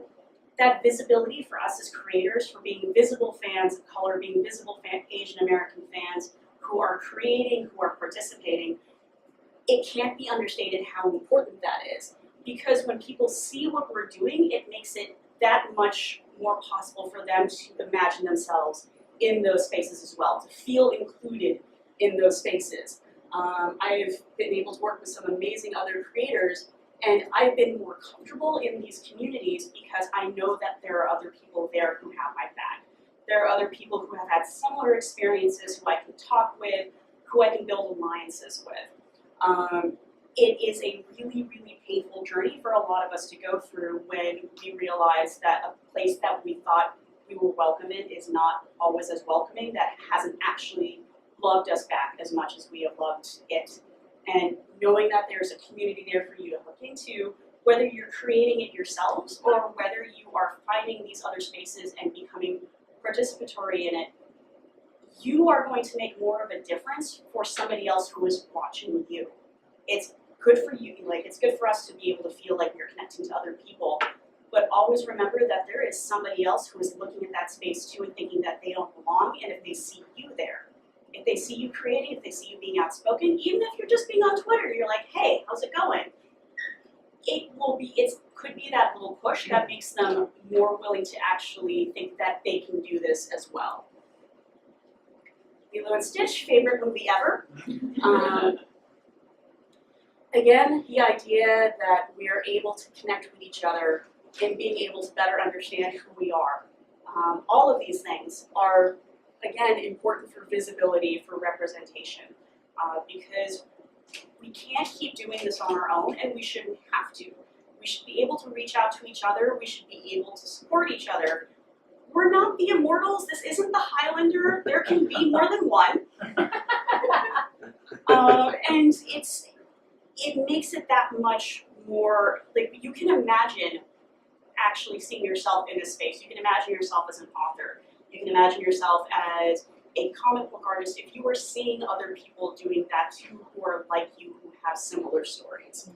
That visibility for us as creators, for being visible fans of color, being visible Asian American fans who are creating, who are participating, it can't be understated how important that is. Because when people see what we're doing, it makes it that much more possible for them to imagine themselves in those spaces as well, to feel included in those spaces. I've been able to work with some amazing other creators, and I've been more comfortable in these communities because I know that there are other people there who have my back. There are other people who have had similar experiences who I can talk with, who I can build alliances with. It is a really, really painful journey for a lot of us to go through when we realize that a place that we thought we were welcome in is not always as welcoming, that hasn't actually loved us back as much as we have loved it. And knowing that there's a community there for you to hook into, whether you're creating it yourselves or whether you are finding these other spaces and becoming participatory in it, you are going to make more of a difference for somebody else who is watching you. It's good for you, like it's good for us to be able to feel like we're connecting to other people, but always remember that there is somebody else who is looking at that space too and thinking that they don't belong, and if they see you there, if they see you creating, if they see you being outspoken, even if you're just being on Twitter, you're like, hey, how's it going? It could be that little push that makes them more willing to actually think that they can do this as well. Lilo and Stitch, favorite movie ever. Again, the idea that we are able to connect with each other and being able to better understand who we are. All of these things are, again, important for visibility, for representation, because we can't keep doing this on our own, and we shouldn't have to. We should be able to reach out to each other. We should be able to support each other. We're not the Immortals. This isn't the Highlander. There can be more than one. And it makes it that much more, like, you can imagine actually seeing yourself in this space. You can imagine yourself as an author. You can imagine yourself as a comic book artist if you were seeing other people doing that too, who are like you, who have similar stories.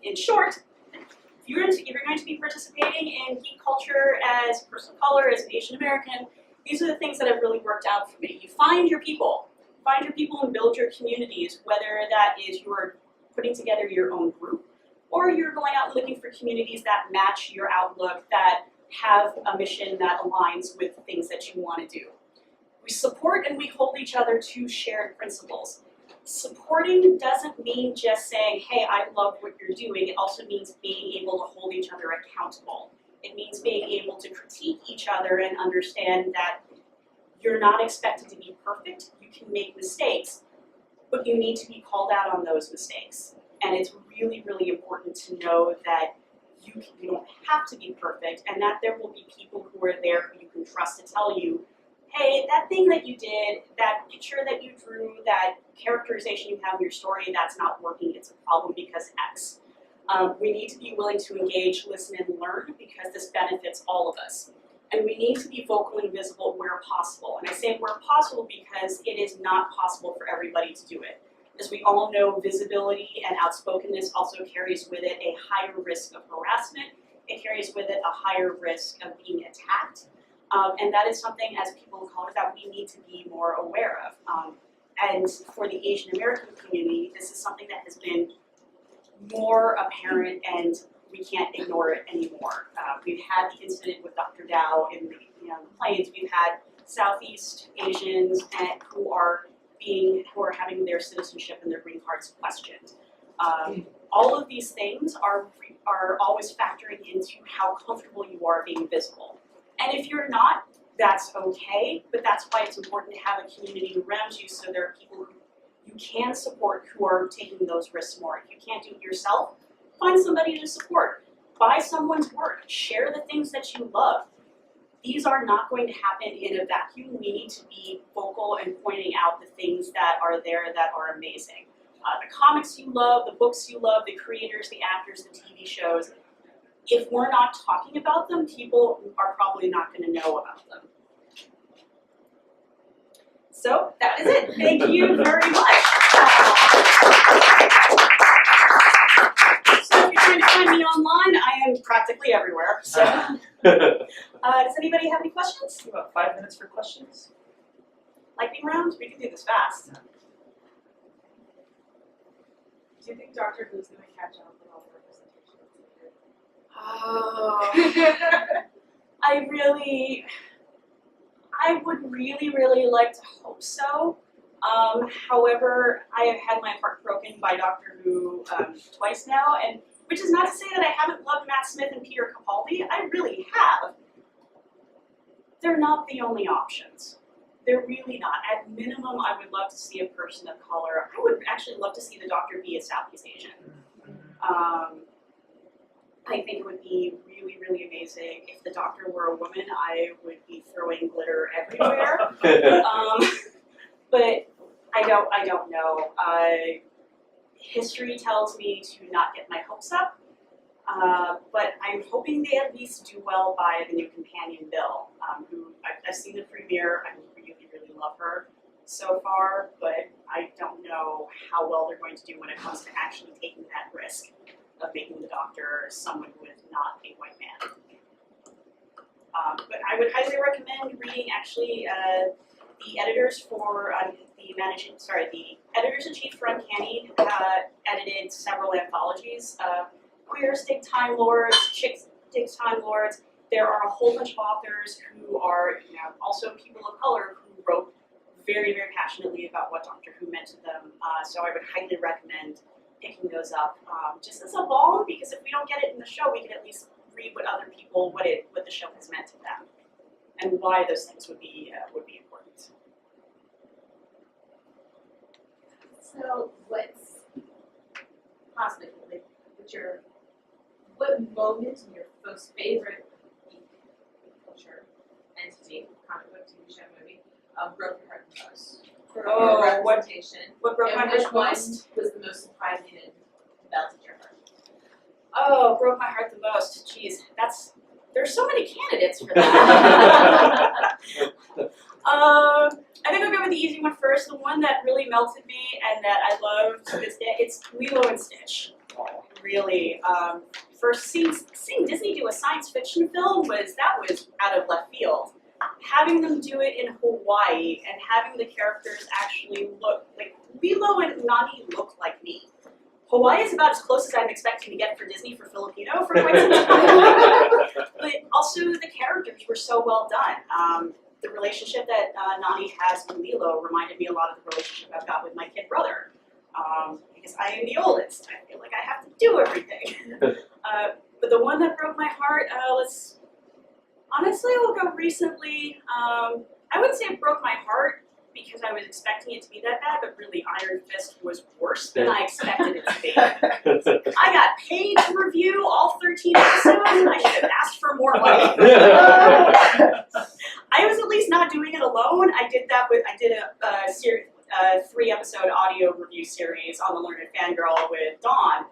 In short, if you're going to be participating in geek culture as a person of color, as an Asian American, these are the things that have really worked out for me. You find your people. Find your people and build your communities, whether that is you're putting together your own group, or you're going out and looking for communities that match your outlook, that have a mission that aligns with the things that you want to do. We support and we hold each other to shared principles. Supporting doesn't mean just saying, hey, I love what you're doing. It also means being able to hold each other accountable. It means being able to critique each other and understand that you're not expected to be perfect. You can make mistakes, but you need to be called out on those mistakes. And it's really, really important to know that you don't have to be perfect, and that there will be people who are there who you can trust to tell you, hey, that thing that you did, that picture that you drew, that characterization you have in your story, that's not working, it's a problem because X. We need to be willing to engage, listen, and learn, because this benefits all of us. And we need to be vocal and visible where possible. And I say where possible because it is not possible for everybody to do it. As we all know, visibility and outspokenness also carries with it a higher risk of harassment. It carries with it a higher risk of being attacked. And that is something, as people of color, that we need to be more aware of. And for the Asian American community, this is something that has been more apparent, and we can't ignore it anymore. We've had the incident with Dr. Dow in the plains. We've had Southeast Asians who are having their citizenship and their green cards questioned. All of these things are always factoring into how comfortable you are being visible. And if you're not, that's okay, but that's why it's important to have a community around you, so there are people who you can support who are taking those risks more. If you can't do it yourself, find somebody to support. Buy someone's work. Share the things that you love. These are not going to happen in a vacuum. We need to be vocal and pointing out the things that are there that are amazing. The comics you love, the books you love, the creators, the actors, the TV shows. If we're not talking about them, people are probably not going to know about them. So that is it. Thank you very much. So if you're trying to find me online, I am practically everywhere. So, does anybody have any questions? About 5 minutes for questions. Lightning round? We can do this fast. Do you think Doctor Who's going to catch up with all the representation? Oh, I would really like to hope so. However, I have had my heart broken by Doctor Who twice now, and which is not to say that I haven't loved Matt Smith and Peter Capaldi. I really have. They're not the only options. They're really not. At minimum, I would love to see a person of color. I would actually love to see the Doctor be a Southeast Asian. I think it would be really amazing if the Doctor were a woman. I would be throwing glitter everywhere. but I don't know. History tells me to not get my hopes up, but I'm hoping they at least do well by the new companion Bill, who I've seen the premiere. I really love her so far, but I don't know how well they're going to do when it comes to actually taking that risk of making the Doctor someone who is not a white man. But I would highly recommend reading actually the editors for the editors-in-chief for Uncanny edited several anthologies. Queer Stick Time Lords, Chick Stick Time Lords. There are a whole bunch of authors who are also people of color who wrote very passionately about what Doctor Who meant to them. So I would highly recommend picking those up just as a balm, because if we don't get it in the show, we can at least read what other people, what the show has meant to them, and why those things would be important. So what's possibly what moment in your most favorite geek culture entity, comic book, TV show, movie, broke your heart the most? For representation. What broke my heart the most? Was the most surprising and melted your heart? Oh, broke my heart the most. Jeez, there's so many candidates for that. I think I'll go with the easy one first. The one that really melted me and that I love to this day, it's Lilo and Stitch. Really, first seeing Disney do a science fiction film was out of left field. Having them do it in Hawaii and having the characters actually look like Lilo and Nani look like me. Hawaii is about as close as I'm expecting to get for Disney for Filipino for quite some time. But also the characters were so well done. The relationship that Nani has with Lilo reminded me a lot of the relationship I've got with my kid brother. Because I am the oldest. I feel like I have to do everything. But the one that broke my heart, honestly, I'll go recently. I wouldn't say it broke my heart because I was expecting it to be that bad, but really Iron Fist was worse than I expected it to be. I got paid to review all 13 episodes, and I should have asked for more money. I was at least not doing it alone. I did a 3-episode audio review series on the Learned Fangirl with Dawn.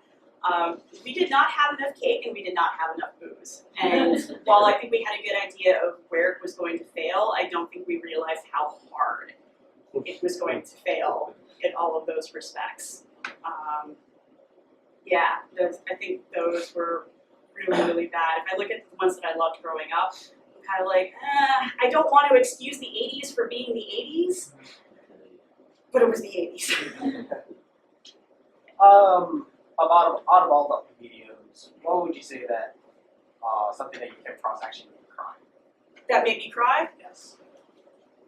We did not have enough cake and we did not have enough booze. And while I think we had a good idea of where it was going to fail, I don't think we realized how hard it was going to fail in all of those respects. I think those were really bad. If I look at the ones that I loved growing up, I'm kind of like, I don't want to excuse the 80s for being the 80s, but it was the 80s. Out of all the mediums, what would you say that something that you came across actually made you cry? That made me cry? Yes.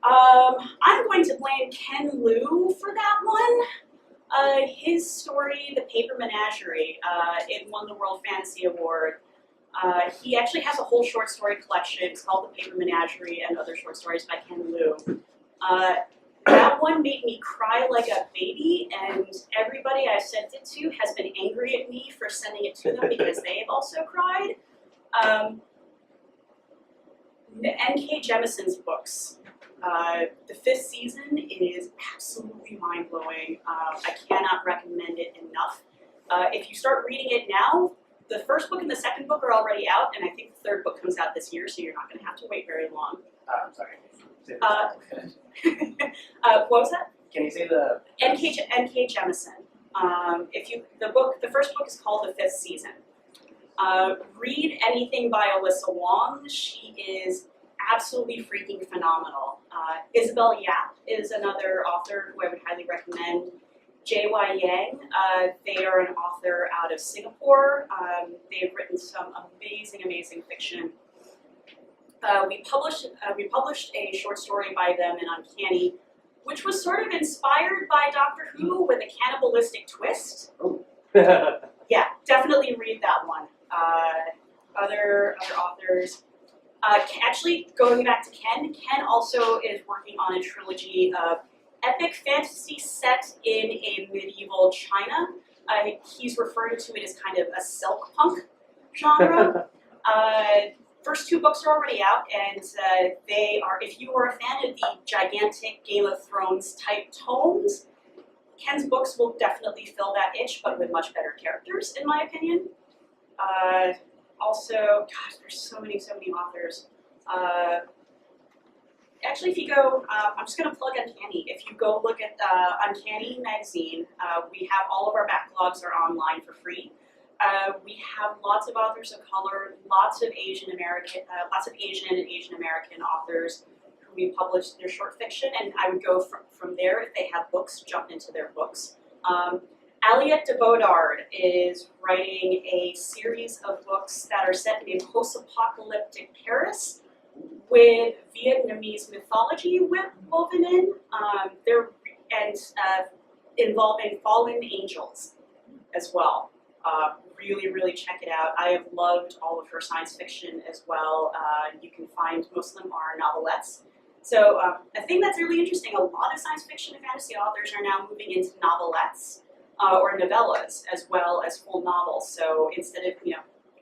I'm going to blame Ken Liu for that one. His story, The Paper Menagerie, it won the World Fantasy Award. He actually has a whole short story collection. It's called The Paper Menagerie and Other Short Stories by Ken Liu. That one made me cry like a baby, and everybody I've sent it to has been angry at me for sending it to them because they've also cried. N.K. Jemison's books. The 5th season is absolutely mind-blowing. I cannot recommend it enough. If you start reading it now, the first book and the second book are already out, and I think the third book comes out this year, so you're not going to have to wait very long. I'm sorry. What was that? Can you say the N.K. Jemisin. The first book is called The 5th Season. Read anything by Alyssa Wong. She is absolutely freaking phenomenal. Isabel Yap is another author who I would highly recommend. J.Y. Yang, they are an author out of Singapore. They've written some amazing fiction. We published a short story by them in Uncanny, which was sort of inspired by Doctor Who with a cannibalistic twist. Yeah, definitely read that one. Other authors. Actually, going back to Ken also is working on a trilogy of epic fantasy set in a medieval China. He's referring to it as kind of a silk punk genre. first 2 books are already out, and they are, if you are a fan of the gigantic Game of Thrones type tomes, Ken's books will definitely fill that itch, but with much better characters, in my opinion. Also, gosh, there's so many authors. Actually, if you go, I'm just going to plug Uncanny. If you go look at Uncanny magazine, we have all of our backlogs are online for free. We have lots of authors of color, lots of Asian and Asian American authors who we publish their short fiction, and I would go from there. If they have books, jump into their books. Aliette de Bodard is writing a series of books that are set in post-apocalyptic Paris with Vietnamese mythology woven in, involving fallen angels as well. Really, really check it out. I have loved all of her science fiction as well. You can find most of them are novelettes. So a thing that's really interesting, a lot of science fiction and fantasy authors are now moving into novelettes or novellas as well as full novels. So instead of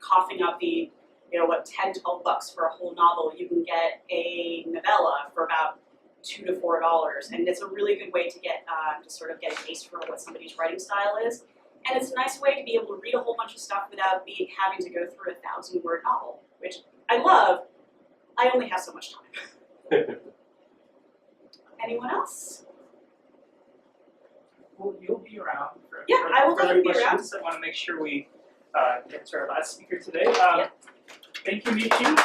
coughing up the 10, 12 bucks for a whole novel, you can get a novella for about $2 to $4, and it's a really good way to get to sort of get a taste for what somebody's writing style is. And it's a nice way to be able to read a whole bunch of stuff without having to go through a 1,000-word novel, which I love. I only have so much time. Anyone else? Well, you'll be around for I will further definitely be around. questions. I want to make sure we get to our last speaker today. Yep. Thank you, Michi.